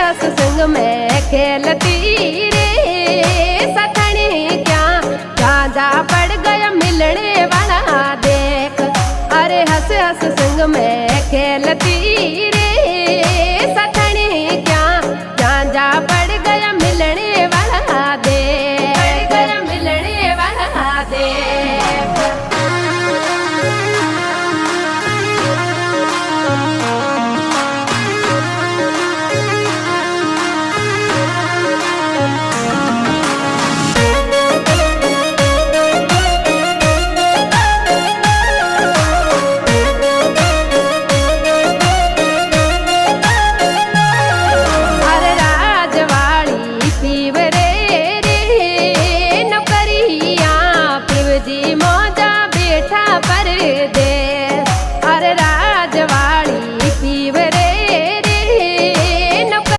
हंस संग में खेलती रे सखनी क्या गांजा पड़ गया मिलने वाला देख। अरे हंस हंस संग में खेलती रे